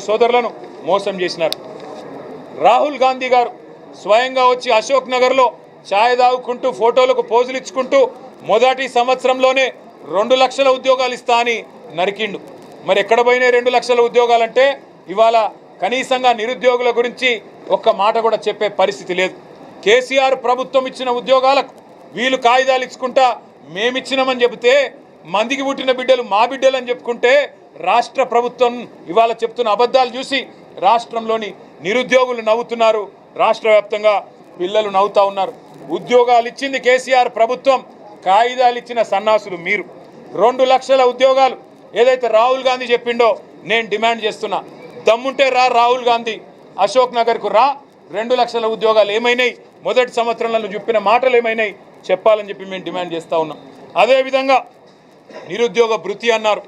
సోదరులను మోసం చేసినారు. రాహుల్ గాంధీ గారు స్వయంగా వచ్చి అశోక్ నగర్లో ఛాయ్ తాగుకుంటూ ఫోటోలకు పోజులు ఇచ్చుకుంటూ మొదటి సంవత్సరంలోనే 2 లక్షల ఉద్యోగాలు ఇస్తా అని నరికిండు. మరి ఎక్కడ పోయినాయి 2 లక్షల ఉద్యోగాలంటే ఇవాళ కనీసంగా నిరుద్యోగుల గురించి ఒక్క మాట కూడా చెప్పే పరిస్థితి లేదు. కేసీఆర్ ప్రభుత్వం ఇచ్చిన ఉద్యోగాలకు వీళ్ళు కాగితాలు ఇచ్చుకుంటా మేమిచ్చినామని చెబితే మందికి పుట్టిన బిడ్డలు మా బిడ్డలు అని చెప్పుకుంటే రాష్ట్ర ప్రభుత్వం ఇవాళ చెప్తున్న అబద్ధాలు చూసి రాష్ట్రంలోని నిరుద్యోగులు నవ్వుతున్నారు. రాష్ట్ర వ్యాప్తంగా పిల్లలు నవ్వుతా ఉన్నారు. ఉద్యోగాలు ఇచ్చింది కేసీఆర్ ప్రభుత్వం, కాగితాలు ఇచ్చిన సన్నాసులు మీరు. 2 లక్షల ఉద్యోగాలు ఏదైతే రాహుల్ గాంధీ చెప్పిండో నేను డిమాండ్ చేస్తున్నా. దమ్ముంటే రాహుల్ గాంధీ అశోక్ నగర్కు 2 లక్షల ఉద్యోగాలు ఏమైనాయి, మొదటి సంవత్సరంలో చెప్పిన మాటలు ఏమైనాయి చెప్పాలని చెప్పి మేము డిమాండ్ చేస్తూ ఉన్నాం. అదేవిధంగా నిరుద్యోగ భృతి అన్నారు,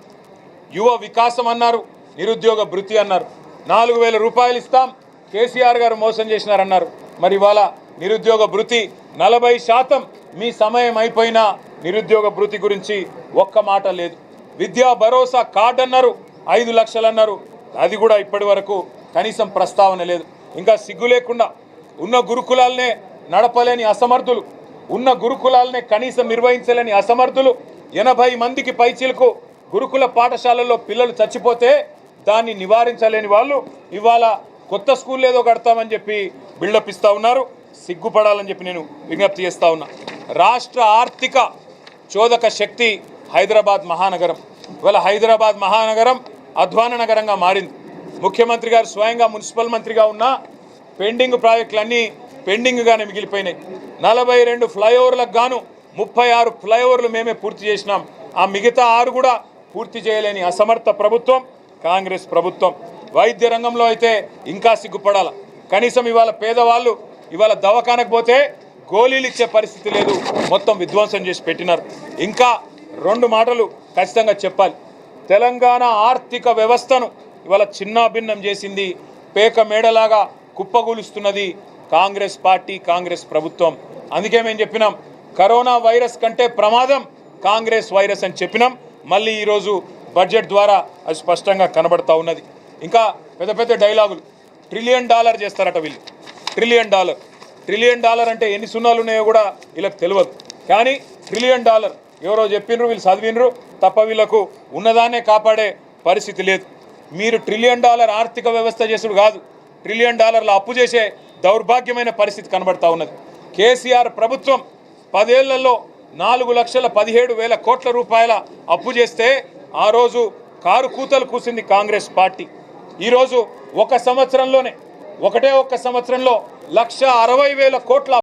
యువ వికాసం అన్నారు, నిరుద్యోగ భృతి అన్నారు. 4000 రూపాయలు ఇస్తాం, కేసీఆర్ గారు మోసం చేసినారన్నారు. మరి ఇవాళ నిరుద్యోగ భృతి 40% మీ సమయం అయిపోయినా నిరుద్యోగ భృతి గురించి ఒక్క మాట లేదు. విద్యా భరోసా కార్డు అన్నారు, 5 లక్షలు అన్నారు, అది కూడా ఇప్పటి వరకు కనీసం ప్రస్తావన లేదు. ఇంకా సిగ్గు లేకుండా ఉన్న గురుకులాలనే నడపలేని అసమర్థులు, ఉన్న గురుకులాలనే కనీసం నిర్వహించలేని అసమర్థులు, 80 మందికి పైచీలకు గురుకుల పాఠశాలల్లో పిల్లలు చచ్చిపోతే దాన్ని నివారించలేని వాళ్ళు ఇవాళ కొత్త స్కూల్ ఏదో కడతామని చెప్పి బిల్డప్ ఇస్తూ ఉన్నారు. సిగ్గుపడాలని చెప్పి నేను విజ్ఞప్తి చేస్తూ ఉన్నా. రాష్ట్ర ఆర్థిక చోదక శక్తి హైదరాబాద్ మహానగరం. ఇవాళ హైదరాబాద్ మహానగరం అధ్వాన నగరంగా మారింది. ముఖ్యమంత్రి గారు స్వయంగా మున్సిపల్ మంత్రిగా ఉన్న పెండింగ్ ప్రాజెక్టులన్నీ పెండింగ్గానే మిగిలిపోయినాయి. 42 ఫ్లైఓవర్లకు గాను 36 ఫ్లైఓవర్లు మేమే పూర్తి చేసినాం. ఆ మిగతా 6 కూడా పూర్తి చేయలేని అసమర్థ ప్రభుత్వం కాంగ్రెస్ ప్రభుత్వం. వైద్య రంగంలో అయితే ఇంకా సిగ్గుపడాల. కనీసం ఇవాళ పేదవాళ్ళు ఇవాళ దవాఖానకు పోతే గోళీలు ఇచ్చే పరిస్థితి లేదు, మొత్తం విధ్వంసం చేసి పెట్టినారు. ఇంకా 2 మాటలు ఖచ్చితంగా చెప్పాలి. తెలంగాణ ఆర్థిక వ్యవస్థను ఇవాళ చిన్నాభిన్నం చేసింది, పేక మేడలాగా కుప్పగూలుస్తున్నది కాంగ్రెస్ పార్టీ, కాంగ్రెస్ ప్రభుత్వం. అందుకే మేము చెప్పినాం కరోనా వైరస్ కంటే ప్రమాదం కాంగ్రెస్ వైరస్ అని చెప్పినాం. మళ్ళీ ఈరోజు బడ్జెట్ ద్వారా అది స్పష్టంగా కనబడతా ఉన్నది. ఇంకా పెద్ద పెద్ద డైలాగులు, $1 ట్రిలియన్ చేస్తారట వీళ్ళు. $1 ట్రిలియన్ అంటే ఎన్ని సున్నాలు ఉన్నాయో కూడా వీళ్ళకి తెలియదు. కానీ $1 ట్రిలియన్ ఎవరో చెప్పినరు, వీళ్ళు చదివినరు తప్ప వీళ్ళకు ఉన్నదాన్నే కాపాడే పరిస్థితి లేదు. మీరు $1 ట్రిలియన్ ఆర్థిక వ్యవస్థ చేసుడు కాదు, $1 ట్రిలియన్ అప్పు చేసే దౌర్భాగ్యమైన పరిస్థితి కనబడతా ఉన్నది. కేసీఆర్ ప్రభుత్వం 10 ఏళ్లలో 4,17,000 కోట్ల రూపాయల అప్పు చేస్తే ఆ రోజు కారు కూతలు కూసింది కాంగ్రెస్ పార్టీ. ఈరోజు ఒక్క సంవత్సరంలో 160,000 కోట్ల